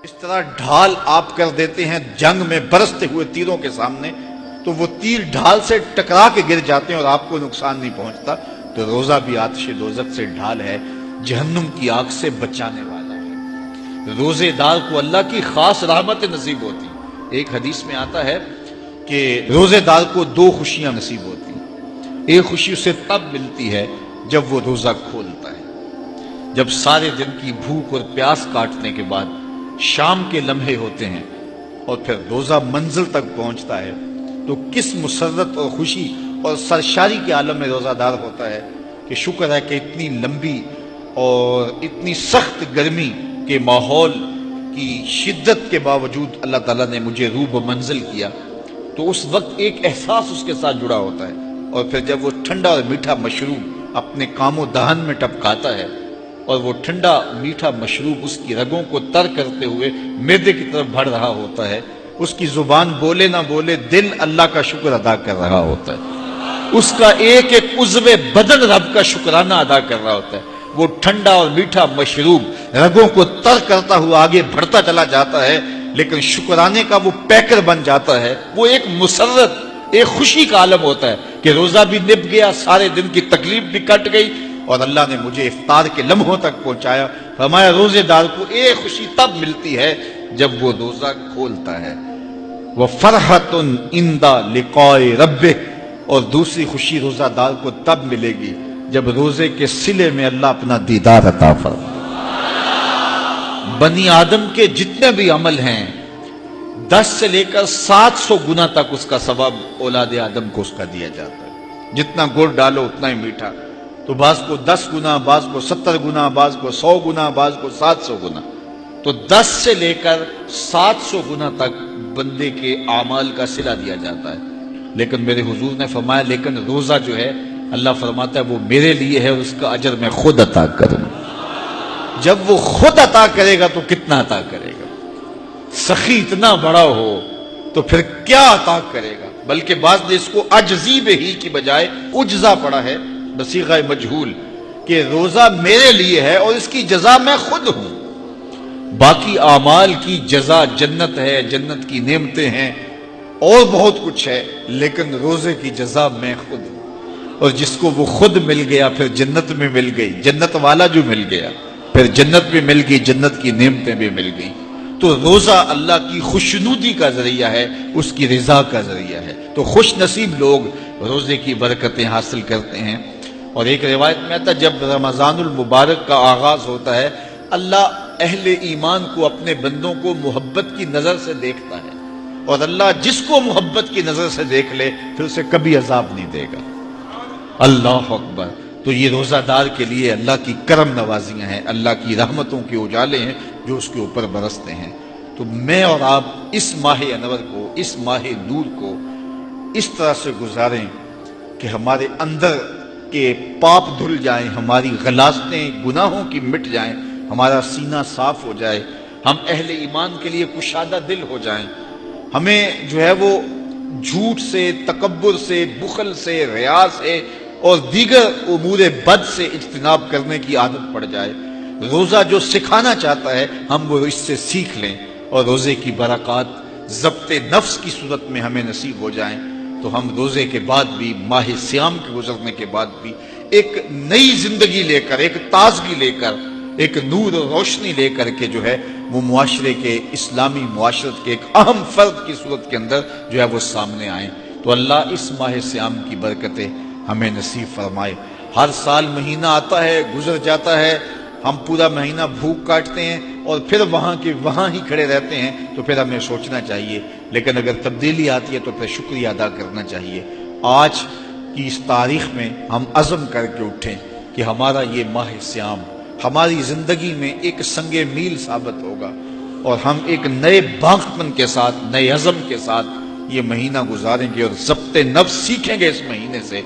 اس طرح ڈھال آپ کر دیتے ہیں جنگ میں برستے ہوئے تیروں کے سامنے، تو وہ تیر ڈھال سے ٹکرا کے گر جاتے ہیں اور آپ کو نقصان نہیں پہنچتا۔ تو روزہ بھی آتش دوزخ سے ڈھال ہے، جہنم کی آگ سے بچانے والا ہے۔ روزے دار کو اللہ کی خاص رحمت نصیب ہوتی۔ ایک حدیث میں آتا ہے کہ روزے دار کو دو خوشیاں نصیب ہوتی ہیں۔ ایک خوشی اسے تب ملتی ہے جب وہ روزہ کھولتا ہے، جب سارے دن کی بھوک اور پیاس کاٹنے کے بعد شام کے لمحے ہوتے ہیں اور پھر روزہ منزل تک پہنچتا ہے، تو کس مسرت اور خوشی اور سرشاری کے عالم میں روزہ دار ہوتا ہے کہ شکر ہے کہ اتنی لمبی اور اتنی سخت گرمی کے ماحول کی شدت کے باوجود اللہ تعالیٰ نے مجھے روح و منزل کیا۔ تو اس وقت ایک احساس اس کے ساتھ جڑا ہوتا ہے، اور پھر جب وہ ٹھنڈا اور میٹھا مشروب اپنے کام و دہن میں ٹپکاتا ہے اور وہ ٹھنڈا میٹھا مشروب اس کی رگوں کو تر کرتے ہوئے معدے کی طرف بڑھ رہا ہوتا ہے، اس کی زبان بولے نہ بولے دل اللہ کا شکر ادا کر رہا ہوتا ہے، اس کا ایک ایک عضو بدن رب کا شکرانہ ادا کر رہا ہوتا ہے۔ وہ ٹھنڈا اور میٹھا مشروب رگوں کو تر کرتا ہوا آگے بڑھتا چلا جاتا ہے، لیکن شکرانے کا وہ پیکر بن جاتا ہے۔ وہ ایک مسرت، ایک خوشی کا عالم ہوتا ہے کہ روزہ بھی نب گیا، سارے دن کی تکلیف بھی کٹ گئی، اور اللہ نے مجھے افطار کے لمحوں تک پہنچایا۔ فرمایا روزے دار کو ایک خوشی تب ملتی ہے جب وہ روزہ کھولتا ہے، وَفَرْحَةٌ عِنْدَ لِقَاءِ رَبِّهِ، اور دوسری خوشی روزہ دار کو تب ملے گی جب روزے کے صلے میں اللہ اپنا دیدار عطا فرمائے۔ بنی آدم کے جتنے بھی عمل ہیں 10 سے لے کر 700 گنا تک اس کا ثواب اولاد آدم کو اس کا دیا جاتا ہے۔ جتنا گڑ ڈالو اتنا ہی میٹھا، تو بعض کو 10 گنا، بعض کو 70 گنا، بعض کو 100 گنا، بعض کو 700 گنا، تو 10 سے لے کر 700 گنا تک بندے کے اعمال کا صلہ دیا جاتا ہے۔ لیکن میرے حضور نے فرمایا لیکن روزہ جو ہے اللہ فرماتا ہے وہ میرے لیے ہے اور اس کا اجر میں خود عطا کروں۔ جب وہ خود عطا کرے گا تو کتنا عطا کرے گا؟ سخی اتنا بڑا ہو تو پھر کیا عطا کرے گا؟ بلکہ بعض نے اس کو عجزی بہی کی بجائے اجزا پڑھا ہے بصیغہ مجہول، کہ روزہ میرے لیے ہے اور اس کی جزا میں خود ہوں۔ باقی اعمال کی جزا جنت ہے، جنت کی نعمتیں ہیں اور بہت کچھ ہے، لیکن روزے کی جزا میں خود ہوں۔ اور جس کو وہ خود مل گیا پھر جنت میں مل گئی، جنت والا جو مل گیا پھر جنت بھی مل گئی، جنت کی نعمتیں بھی مل گئی۔ تو روزہ اللہ کی خوشنودی کا ذریعہ ہے، اس کی رضا کا ذریعہ ہے۔ تو خوش نصیب لوگ روزے کی برکتیں حاصل کرتے ہیں۔ اور ایک روایت میں آتا ہے جب رمضان المبارک کا آغاز ہوتا ہے اللہ اہل ایمان کو، اپنے بندوں کو محبت کی نظر سے دیکھتا ہے، اور اللہ جس کو محبت کی نظر سے دیکھ لے پھر اسے کبھی عذاب نہیں دے گا۔ اللہ اکبر۔ تو یہ روزہ دار کے لیے اللہ کی کرم نوازیاں ہیں، اللہ کی رحمتوں کے اجالے ہیں جو اس کے اوپر برستے ہیں۔ تو میں اور آپ اس ماہ انور کو، اس ماہ نور کو اس طرح سے گزاریں کہ ہمارے اندر کے پاپ دھل جائیں، ہماری غلاظتیں گناہوں کی مٹ جائیں، ہمارا سینہ صاف ہو جائے، ہم اہل ایمان کے لیے کشادہ دل ہو جائیں، ہمیں جو ہے وہ جھوٹ سے، تکبر سے، بخل سے، ریا سے اور دیگر امور بد سے اجتناب کرنے کی عادت پڑ جائے۔ روزہ جو سکھانا چاہتا ہے ہم وہ اس سے سیکھ لیں، اور روزے کی برکات ضبط نفس کی صورت میں ہمیں نصیب ہو جائیں، تو ہم روزے کے بعد بھی، ماہ صیام کے گزرنے کے بعد بھی ایک نئی زندگی لے کر، ایک تازگی لے کر، ایک نور و روشنی لے کر کے جو ہے وہ معاشرے کے، اسلامی معاشرت کے ایک اہم فرد کی صورت کے اندر جو ہے وہ سامنے آئیں۔ تو اللہ اس ماہ صیام کی برکتیں ہمیں نصیب فرمائے۔ ہر سال مہینہ آتا ہے، گزر جاتا ہے، ہم پورا مہینہ بھوک کاٹتے ہیں اور پھر وہاں کے وہاں ہی کھڑے رہتے ہیں، تو پھر ہمیں سوچنا چاہیے، لیکن اگر تبدیلی آتی ہے تو پھر شکریہ ادا کرنا چاہیے۔ آج کی اس تاریخ میں ہم عزم کر کے اٹھیں کہ ہمارا یہ ماہ صیام ہماری زندگی میں ایک سنگ میل ثابت ہوگا، اور ہم ایک نئے باغپن کے ساتھ، نئے عزم کے ساتھ یہ مہینہ گزاریں گے اور ضبط نفس سیکھیں گے اس مہینے سے۔